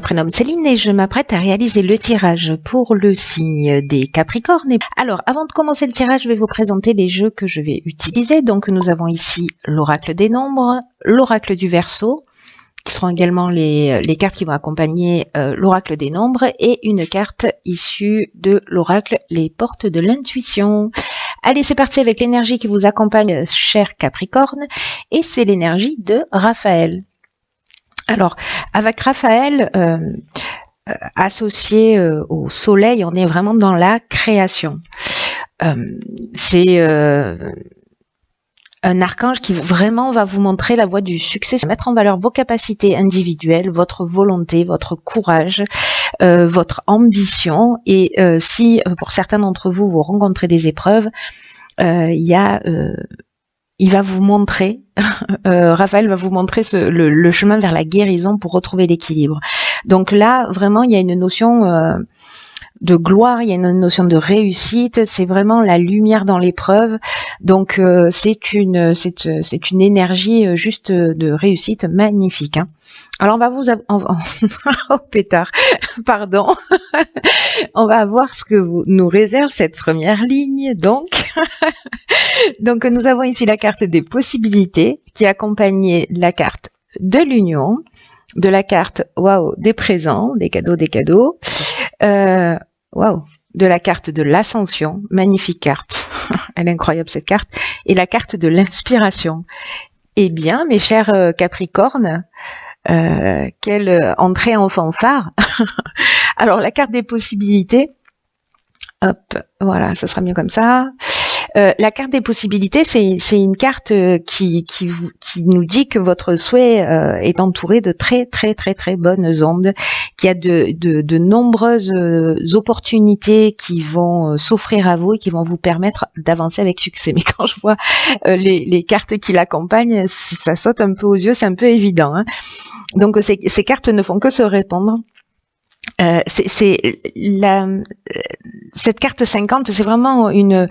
Prénomme Céline et je m'apprête à réaliser le tirage pour le signe des Capricornes. Alors, avant de commencer le tirage, je vais vous présenter les jeux que je vais utiliser. Donc, nous avons ici l'oracle des nombres, l'oracle du Verseau, qui seront également les cartes qui vont accompagner l'oracle des nombres, et une carte issue de l'oracle les portes de l'intuition. Allez, c'est parti avec l'énergie qui vous accompagne, cher Capricorne, et c'est l'énergie de Raphaël. Alors, avec Raphaël, associé au soleil, on est vraiment dans la création. C'est un archange qui vraiment va vous montrer la voie du succès, mettre en valeur vos capacités individuelles, votre volonté, votre courage, votre ambition. Et si pour certains d'entre vous, vous rencontrez des épreuves, il va vous montrer, Raphaël va vous montrer le chemin vers la guérison pour retrouver l'équilibre. Donc là, vraiment, il y a une notion de gloire, il y a une notion de réussite, c'est vraiment la lumière dans l'épreuve. Donc c'est une énergie juste de réussite magnifique. Hein. Alors on va vous oh pétard, pardon. On va voir ce que nous réserve cette première ligne. Donc donc nous avons ici la carte des possibilités qui accompagne la carte de l'union, de la carte waouh des présents, des cadeaux. Waouh, de la carte de l'ascension, magnifique carte, elle est incroyable cette carte, et la carte de l'inspiration. Eh bien, mes chers Capricornes, quelle entrée en fanfare. Alors, la carte des possibilités, hop, voilà, ça sera mieux comme ça. La carte des possibilités, c'est une carte qui nous dit que votre souhait est entouré de très bonnes ondes, qu'il y a de nombreuses opportunités qui vont s'offrir à vous et qui vont vous permettre d'avancer avec succès. Mais quand je vois les cartes qui l'accompagnent, ça saute un peu aux yeux, c'est un peu évident. Hein. Donc ces cartes ne font que se répandre. Cette carte 50, c'est vraiment une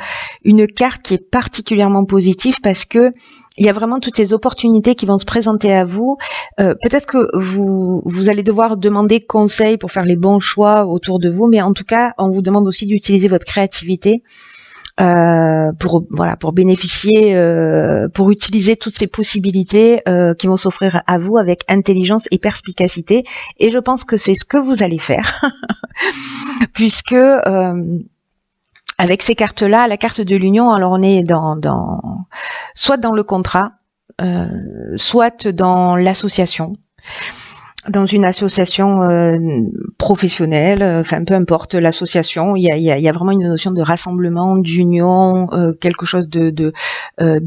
carte qui est particulièrement positive parce que il y a vraiment toutes les opportunités qui vont se présenter à vous. Peut-être que vous allez devoir demander conseil pour faire les bons choix autour de vous, mais en tout cas, on vous demande aussi d'utiliser votre créativité pour bénéficier, pour utiliser toutes ces possibilités qui vont s'offrir à vous avec intelligence et perspicacité. Et je pense que c'est ce que vous allez faire, puisque avec ces cartes-là, la carte de l'union, alors on est soit dans le contrat, soit dans l'association. Dans une association professionnelle, enfin peu importe l'association, il y a vraiment une notion de rassemblement, d'union, quelque chose de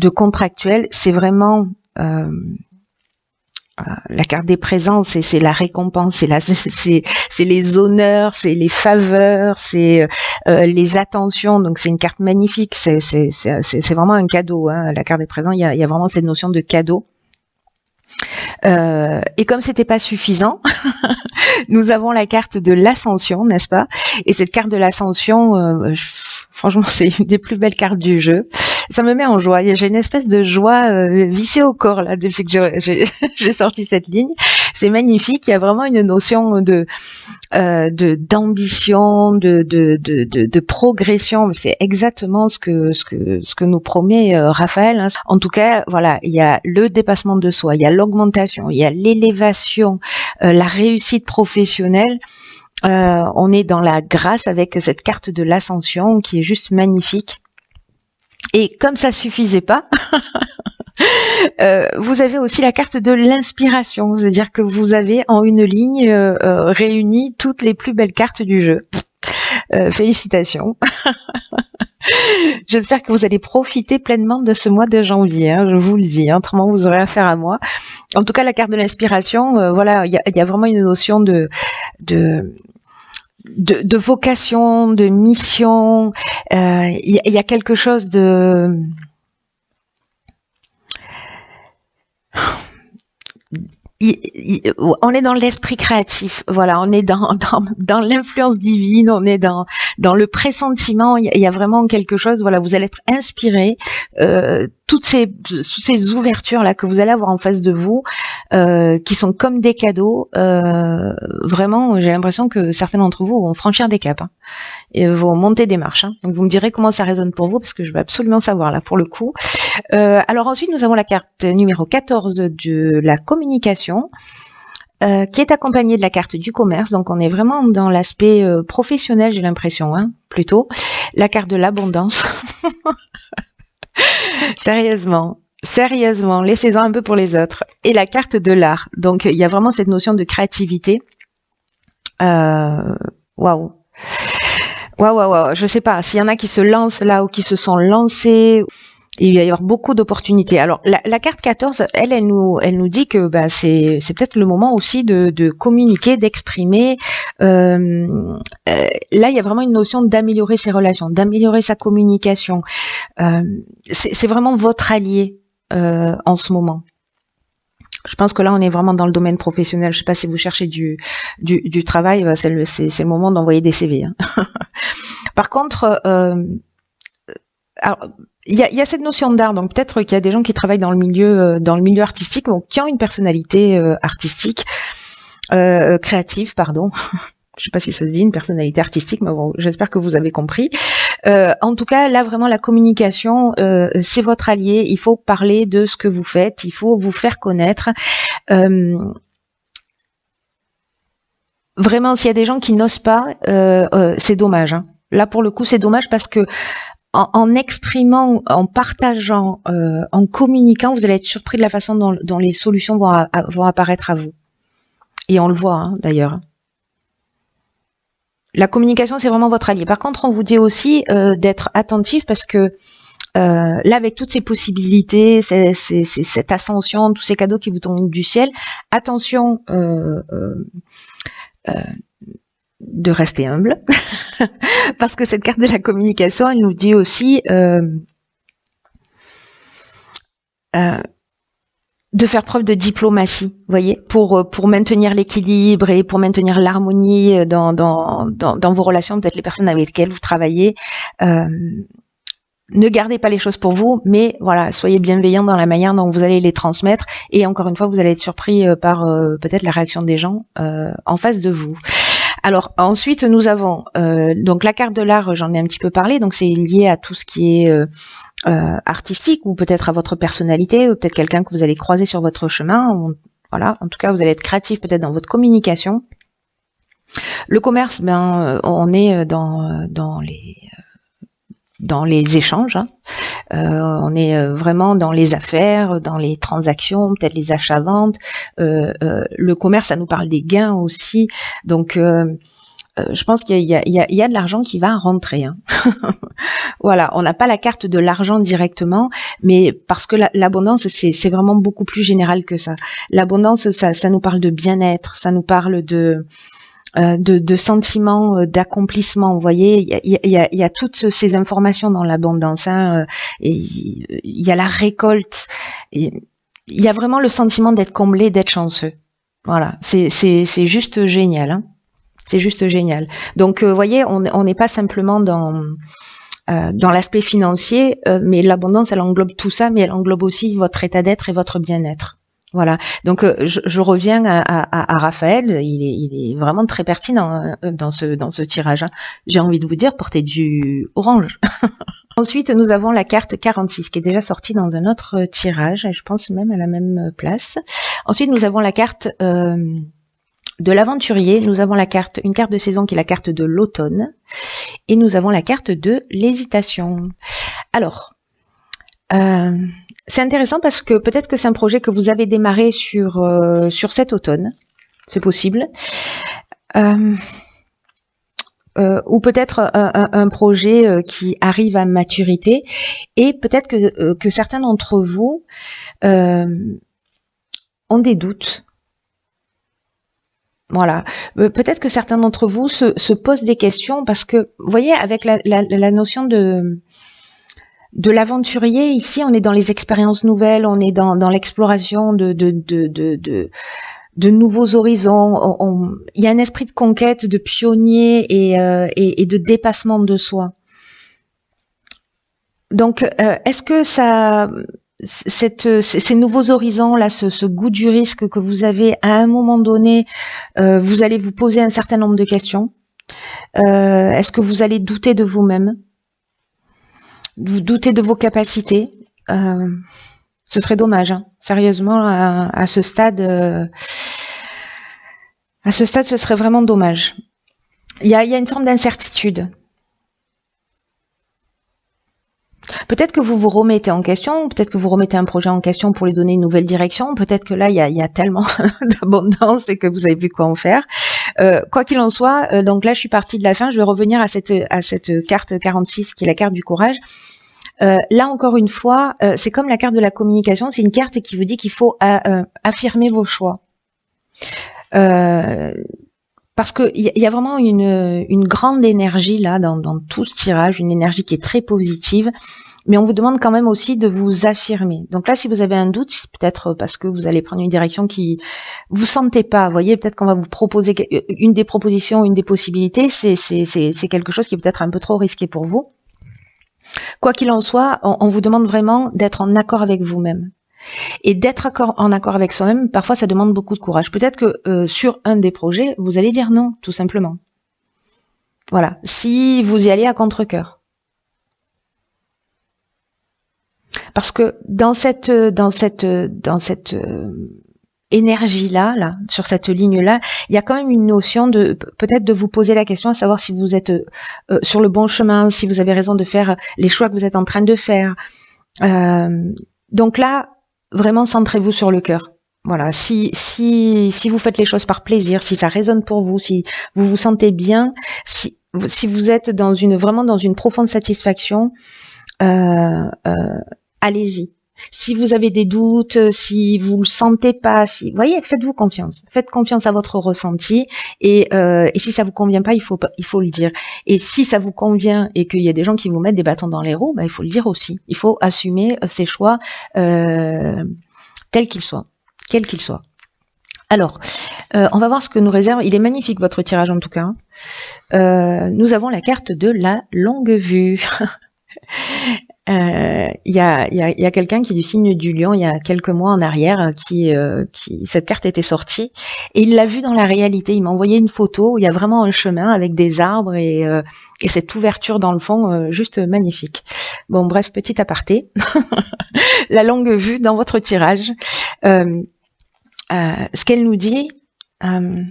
contractuel. C'est vraiment la carte des présents, c'est la récompense, c'est les honneurs, c'est les faveurs, c'est les attentions. Donc c'est une carte magnifique, c'est vraiment un cadeau. Hein. La carte des présents, il y a vraiment cette notion de cadeau. Et comme c'était pas suffisant, nous avons la carte de l'ascension, n'est-ce pas? Et cette carte de l'ascension, franchement, c'est une des plus belles cartes du jeu. Ça me met en joie. J'ai une espèce de joie vissée au corps là depuis que j'ai sorti cette ligne. C'est magnifique. Il y a vraiment une notion d'ambition, de progression. C'est exactement ce que nous promet Raphaël. Hein. En tout cas, voilà, il y a le dépassement de soi, il y a l'augmentation, il y a l'élévation, la réussite professionnelle. On est dans la grâce avec cette carte de l'ascension qui est juste magnifique. Et comme ça suffisait pas, vous avez aussi la carte de l'inspiration, c'est-à-dire que vous avez en une ligne réuni toutes les plus belles cartes du jeu. Félicitations. J'espère que vous allez profiter pleinement de ce mois de janvier, hein, je vous le dis, hein, autrement vous aurez affaire à moi. En tout cas, la carte de l'inspiration, voilà, il y a vraiment une notion de vocation, de mission. Il y a quelque chose on est dans l'esprit créatif, voilà, on est dans l'influence divine, on est dans le pressentiment, il y a vraiment quelque chose, voilà, vous allez être inspiré, toutes ces ouvertures là que vous allez avoir en face de vous, qui sont comme des cadeaux, vraiment, j'ai l'impression que certains d'entre vous vont franchir des caps, hein, et vont monter des marches, hein. Donc vous me direz comment ça résonne pour vous, parce que je veux absolument savoir là pour le coup. Alors ensuite, nous avons la carte numéro 14 de la communication, qui est accompagnée de la carte du commerce. Donc on est vraiment dans l'aspect professionnel, j'ai l'impression, hein, plutôt. La carte de l'abondance. Sérieusement, laissez-en un peu pour les autres. Et la carte de l'art. Donc il y a vraiment cette notion de créativité. Waouh. Waouh. Je sais pas, s'il y en a qui se lancent là ou qui se sont lancés, il va y avoir beaucoup d'opportunités. Alors la carte 14, elle nous dit que c'est peut-être le moment aussi de communiquer, d'exprimer. Là, il y a vraiment une notion d'améliorer ses relations, d'améliorer sa communication. C'est vraiment votre allié en ce moment. Je pense que là, on est vraiment dans le domaine professionnel. Je sais pas si vous cherchez du travail, c'est le moment d'envoyer des CV, hein. Par contre, alors, il y a cette notion d'art, donc peut-être qu'il y a des gens qui travaillent dans le milieu artistique, donc qui ont une personnalité artistique, créative, pardon. Je sais pas si ça se dit, une personnalité artistique, mais bon, j'espère que vous avez compris. En tout cas, là, vraiment, la communication, c'est votre allié. Il faut parler de ce que vous faites, il faut vous faire connaître. Vraiment, s'il y a des gens qui n'osent pas, c'est dommage, hein. Là, pour le coup, c'est dommage parce que en exprimant, en partageant, en communiquant, vous allez être surpris de la façon dont les solutions vont apparaître à vous. Et on le voit, hein, d'ailleurs. La communication, c'est vraiment votre allié. Par contre, on vous dit aussi d'être attentif parce que là, avec toutes ces possibilités, cette ascension, tous ces cadeaux qui vous tombent du ciel, attention de rester humble, parce que cette carte de la communication, elle nous dit aussi de faire preuve de diplomatie, vous voyez, pour maintenir l'équilibre et pour maintenir l'harmonie dans vos relations, peut-être les personnes avec lesquelles vous travaillez. Ne gardez pas les choses pour vous, mais voilà, soyez bienveillants dans la manière dont vous allez les transmettre. Et encore une fois, vous allez être surpris par peut-être la réaction des gens en face de vous. Alors ensuite, nous avons donc la carte de l'art, j'en ai un petit peu parlé, donc c'est lié à tout ce qui est artistique ou peut-être à votre personnalité, ou peut-être quelqu'un que vous allez croiser sur votre chemin. Voilà, en tout cas, vous allez être créatif peut-être dans votre communication. Le commerce, on est dans les échanges, hein. On est vraiment dans les affaires, dans les transactions, peut-être les achats-ventes. Le commerce, ça nous parle des gains aussi. Donc, je pense qu'il y a de l'argent qui va rentrer, hein. Voilà, on n'a pas la carte de l'argent directement, mais parce que l'abondance, c'est vraiment beaucoup plus général que ça. L'abondance, ça nous parle de bien-être, ça nous parle de sentiments d'accomplissement. Vous voyez, il y a toutes ces informations dans l'abondance, hein, et il y a la récolte, et il y a vraiment le sentiment d'être comblé, d'être chanceux. Voilà, c'est juste génial, hein. C'est juste génial. Donc, vous voyez, on n'est pas simplement dans l'aspect financier, mais l'abondance, elle englobe tout ça, mais elle englobe aussi votre état d'être et votre bien-être. Voilà, donc je reviens à Raphaël, il est vraiment très pertinent dans ce tirage, hein. J'ai envie de vous dire, portez du orange. Ensuite, nous avons la carte 46 qui est déjà sortie dans un autre tirage, je pense même à la même place. Ensuite, nous avons la carte de l'aventurier, nous avons une carte de saison qui est la carte de l'automne, et nous avons la carte de l'hésitation. Alors, c'est intéressant parce que peut-être que c'est un projet que vous avez démarré sur cet automne, c'est possible, ou peut-être un projet qui arrive à maturité, et peut-être que certains d'entre vous ont des doutes. Voilà, peut-être que certains d'entre vous se posent des questions parce que, vous voyez, avec la notion de l'aventurier, ici, on est dans les expériences nouvelles, on est dans l'exploration de de nouveaux horizons. Il y a un esprit de conquête, de pionnier et de dépassement de soi. Donc, est-ce que ces nouveaux horizons là, ce goût du risque que vous avez à un moment donné, vous allez vous poser un certain nombre de questions. Est-ce que vous allez douter de vous-même, vous doutez de vos capacités? Ce serait dommage, hein. Sérieusement, à ce stade, ce serait vraiment dommage. Il y a une forme d'incertitude. Peut-être que vous vous remettez en question, peut-être que vous remettez un projet en question pour lui donner une nouvelle direction, peut-être que là, il y a tellement d'abondance et que vous savez plus quoi en faire. Quoi qu'il en soit, donc là, je suis partie de la fin, je vais revenir à cette carte 46 qui est la carte du courage. Là, encore une fois, c'est comme la carte de la communication, c'est une carte qui vous dit qu'il faut affirmer vos choix. Parce qu'il y a vraiment une grande énergie là dans tout ce tirage, une énergie qui est très positive, mais on vous demande quand même aussi de vous affirmer. Donc là, si vous avez un doute, c'est peut-être parce que vous allez prendre une direction qui vous sentez pas. Vous voyez, peut-être qu'on va vous proposer une des propositions, une des possibilités, c'est quelque chose qui est peut-être un peu trop risqué pour vous. Quoi qu'il en soit, on vous demande vraiment d'être en accord avec vous-même. Et d'être en accord avec soi-même, parfois ça demande beaucoup de courage. Peut-être que sur un des projets, vous allez dire non, tout simplement. Voilà, si vous y allez à contre-cœur. Parce que dans cette énergie-là, sur cette ligne-là, il y a quand même une notion de peut-être de vous poser la question à savoir si vous êtes sur le bon chemin, si vous avez raison de faire les choix que vous êtes en train de faire. Donc là, vraiment centrez-vous sur le cœur. Voilà, si vous faites les choses par plaisir, si ça résonne pour vous, si vous vous sentez bien, si vous êtes vraiment dans une profonde satisfaction, allez-y. Si vous avez des doutes, si vous le sentez pas, voyez, faites-vous confiance. Faites confiance à votre ressenti et si ça vous convient pas, il faut le dire. Et si ça vous convient et qu'il y a des gens qui vous mettent des bâtons dans les roues, il faut le dire aussi. Il faut assumer ses choix tels qu'ils soient, quels qu'ils soient. Alors, on va voir ce que nous réserve. Il est magnifique votre tirage en tout cas. Nous avons la carte de la longue vue. Il y a quelqu'un qui est du signe du lion il y a quelques mois en arrière qui cette carte était sortie et il l'a vue dans la réalité. Il m'a envoyé une photo où il y a vraiment un chemin avec des arbres et cette ouverture dans le fond juste magnifique. Bon bref, petit aparté. La longue vue dans votre tirage. Ce qu'elle nous dit, je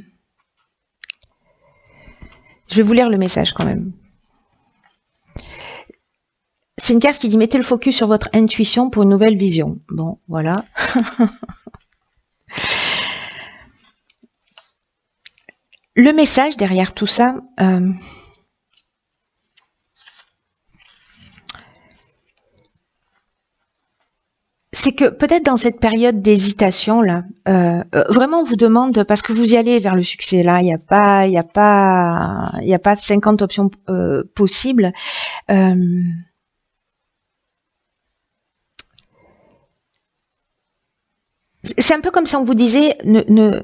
vais vous lire le message quand même. C'est une carte qui dit « Mettez le focus sur votre intuition pour une nouvelle vision ». Bon, voilà. Le message derrière tout ça, c'est que peut-être dans cette période d'hésitation là, vraiment on vous demande, parce que vous y allez vers le succès là, il n'y a pas 50 options possibles. C'est un peu comme si on vous disait ne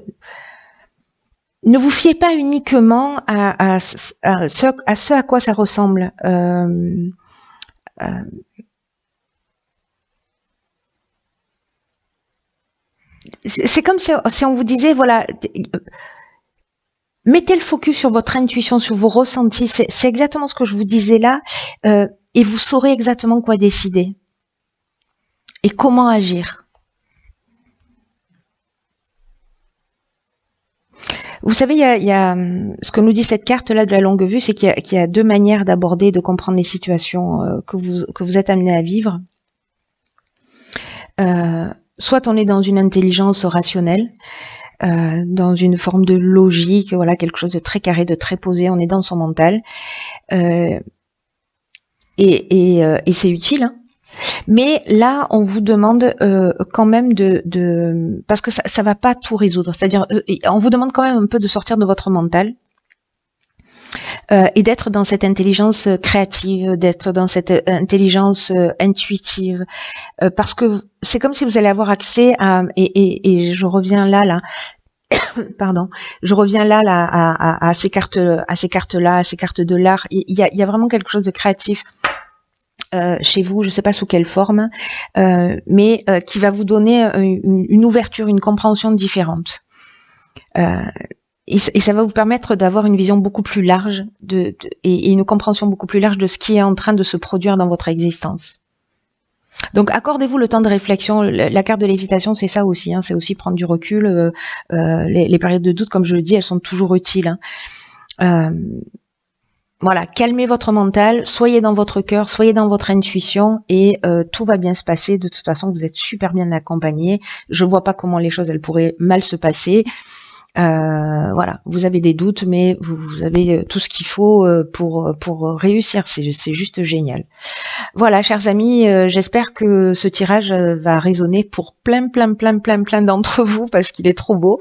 vous fiez pas uniquement à ce à quoi ça ressemble. C'est comme si on vous disait, voilà, mettez le focus sur votre intuition, sur vos ressentis. C'est exactement ce que je vous disais là, et vous saurez exactement quoi décider et comment agir. Vous savez, il y a ce que nous dit cette carte-là de la longue vue, c'est qu'il y a deux manières d'aborder, de comprendre les situations que vous êtes amené à vivre. Soit on est dans une intelligence rationnelle, dans une forme de logique, voilà, quelque chose de très carré, de très posé, on est dans son mental. Et c'est utile, hein. Mais là, on vous demande quand même parce que ça va pas tout résoudre. C'est-à-dire, on vous demande quand même un peu de sortir de votre mental et d'être dans cette intelligence créative, d'être dans cette intelligence intuitive, parce que c'est comme si vous allez avoir accès à, et je reviens là, Pardon, je reviens là à ces cartes-là, à ces cartes de l'art. Il y a vraiment quelque chose de créatif chez vous, je ne sais pas sous quelle forme, mais qui va vous donner une ouverture, une compréhension différente. Et ça va vous permettre d'avoir une vision beaucoup plus large et une compréhension beaucoup plus large de ce qui est en train de se produire dans votre existence. Donc accordez-vous le temps de réflexion. La carte de l'hésitation, c'est ça aussi, hein, c'est aussi prendre du recul. Les périodes de doute, comme je le dis, elles sont toujours utiles. Hein. Voilà, calmez votre mental, soyez dans votre cœur, soyez dans votre intuition et tout va bien se passer. De toute façon, vous êtes super bien accompagné. Je vois pas comment les choses elles pourraient mal se passer. Voilà, vous avez des doutes, mais vous avez tout ce qu'il faut pour réussir. C'est juste génial. Voilà, chers amis, j'espère que ce tirage va résonner pour plein d'entre vous parce qu'il est trop beau.